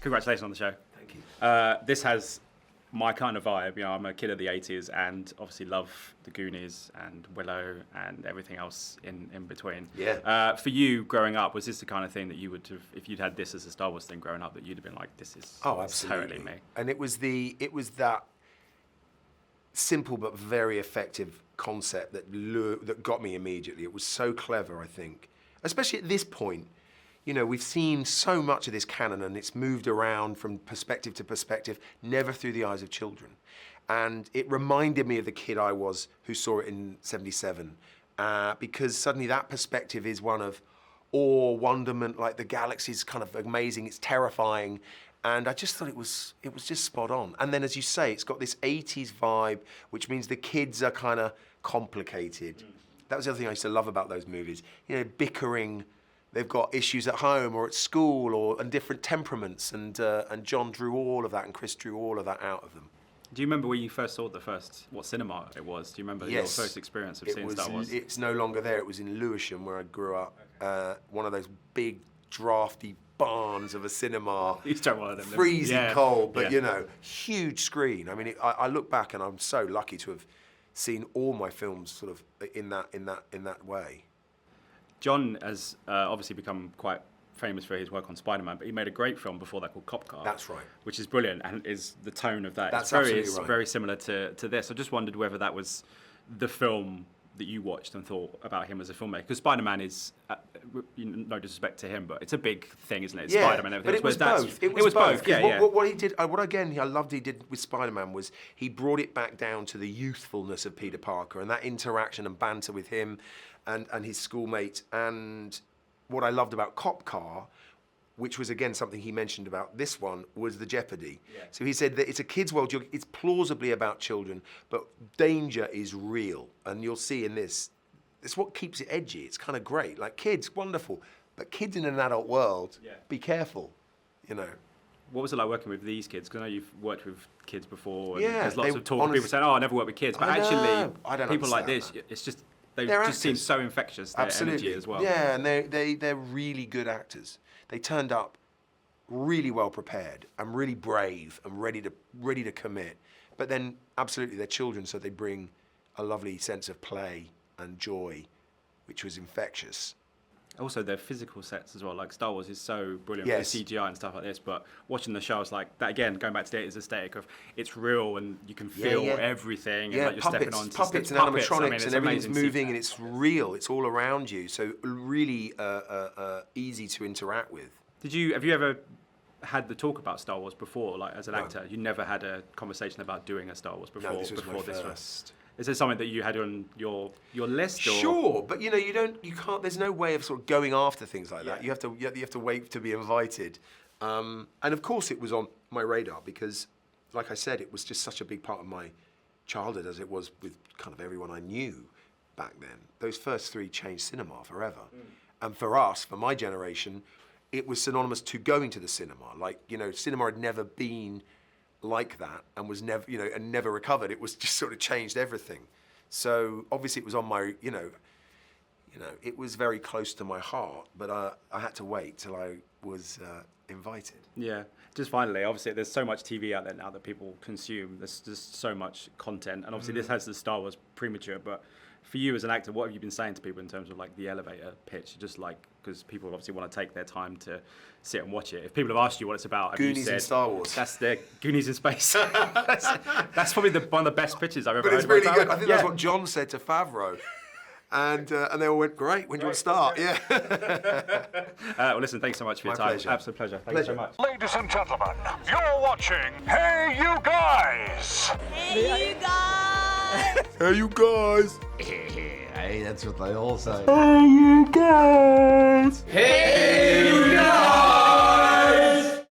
Congratulations on the show. Thank you. This has my kind of vibe. You know, I'm a kid of the 80s and obviously love the Goonies and Willow and everything else in between. Yeah. For you, growing up, was this the kind of thing that you would have, if you'd had this as a Star Wars thing growing up, that you'd have been like, this is totally me? And it was that simple but very effective concept that got me immediately. It was so clever, I think. Especially at this point. You know, we've seen so much of this canon and it's moved around from perspective to perspective, never through the eyes of children. And it reminded me of the kid I was who saw it in '77, because suddenly that perspective is one of awe, wonderment, like the galaxy's kind of amazing, it's terrifying. And I just thought it was just spot on. And then, as you say, it's got this 80s vibe, which means the kids are kind of complicated. That was the other thing I used to love about those movies. You know, bickering. They've got issues at home or at school and different temperaments. And John drew all of that and Chris drew all of that out of them. Do you remember when you first saw what cinema it was? Do you remember your first experience of seeing Star Wars? It's no longer there. It was in Lewisham where I grew up. Okay. One of those big, drafty barns of a cinema. You don't want them. Freezing cold, but you know, huge screen. I mean, I look back and I'm so lucky to have seen all my films sort of in that way. John has obviously become quite famous for his work on Spider-Man, but he made a great film before that called Cop Car. That's right. Which is brilliant, and is the tone of that. That's it's very similar to this. I just wondered whether that was the film that you watched and thought about him as a filmmaker. Because Spider-Man is, no disrespect to him, but it's a big thing, isn't it? Yeah, Spider-Man and everything. But it was both. Yeah. What he did, what again I loved he did with Spider-Man was he brought it back down to the youthfulness of Peter Parker and that interaction and banter with him and his schoolmate. And what I loved about Cop Car, which was again something he mentioned about this one, was the jeopardy. Yeah. So he said that it's a kid's world, it's plausibly about children, but danger is real. And you'll see in this, it's what keeps it edgy. It's kind of great. Like kids, wonderful, but kids in an adult world, be careful, you know. What was it like working with these kids? Because I know you've worked with kids before, and yeah, there's lots of talk of people saying, oh, I never worked with kids. But actually, people like this, it's just, they just seem so infectious, their energy as well. Yeah, and they're really good actors. They turned up really well prepared and really brave and ready to commit. But then, absolutely, they're children, so they bring a lovely sense of play and joy, which was infectious. Also, their physical sets as well. Like Star Wars is so brilliant for CGI and stuff like this, but watching the show, it's like that again. Going back to the 80s aesthetic of it's real and you can feel everything. Yeah, and like you're stepping on puppets and animatronics and everything's moving and it's real. It's all around you, so really easy to interact with. Have you ever had the talk about Star Wars before, like as an actor? You never had a conversation about doing a Star Wars before. No, this was my this first. Is there something that you had on your list? Or? Sure, but you can't. There's no way of sort of going after things like that. You have to wait to be invited, and of course it was on my radar because, like I said, it was just such a big part of my childhood as it was with kind of everyone I knew back then. Those first three changed cinema forever, and for us, for my generation, it was synonymous to going to the cinema. Like cinema had never been like that and was never, and never recovered. It was just sort of changed everything. So obviously it was on my, it was very close to my heart, but I had to wait till I was invited. Yeah, just finally, obviously there's so much TV out there now that people consume. There's just so much content, and obviously this has the Star Wars premature, but for you as an actor, what have you been saying to people in terms of like the elevator pitch? Just like, because people obviously want to take their time to sit and watch it. If people have asked you what it's about, have Goonies you said, in Star Wars. That's the Goonies in space. that's probably one of the best pitches I've ever heard. But it's really good. I think that's what Jon said to Favreau. And they all went, great, when do you want to start? Yeah. Well, listen, thanks so much for your time. Pleasure. Absolute pleasure. Thank you so much. Ladies and gentlemen, you're watching Hey You Guys! Hey, you guys! Hey, you guys! Hey, that's what they all say. Hey, you guys! Hey, you guys!